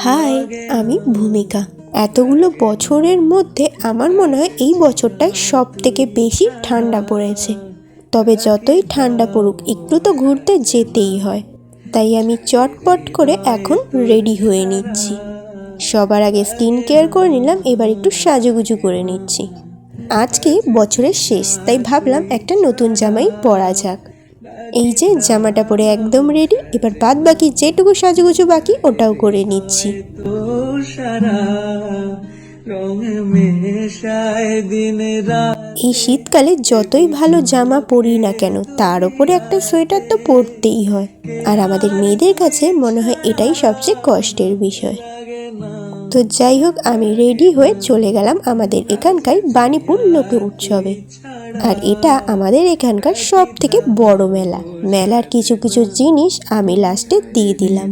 High, আমি ভূমিকা। এতগুলো বছরের মধ্যে আমার মনে হয় এই বছরটায় সব থেকে বেশি ঠান্ডা পড়েছে। তবে যতই ঠান্ডা পড়ুক একটু তো ঘুরতে যেতেই হয়। তাই আমি চটপট করে এখন রেডি হয়ে নিচ্ছি। সবার আগে স্কিন কেয়ার করে নিলাম, এবার একটু সাজুগুজু করে নিচ্ছি। আজকে বছরের শেষ, তাই ভাবলাম একটা নতুন জামাই পরা যাক। এই যে জামাটা পরে একদম রেডি, এবার বাদ বাকি যেটুকু সাজুগুজু বাকি ওটাও করে নিচ্ছি। এই শীতকালে যতই ভালো জামা পরি না কেন, তার উপরে একটা সোয়েটার তো পরতেই হয়। আর আমাদের মেয়েদের কাছে মনে হয় এটাই সবচেয়ে কষ্টের বিষয়। তো যাই হোক, আমি রেডি হয়ে চলে গেলাম আমাদের এখানকার বাণীপুর লোক উৎসবে। আর এটা আমাদের এখানকার সব থেকে বড় মেলার কিছু কিছু জিনিস আমি লাস্টে দিয়ে দিলাম।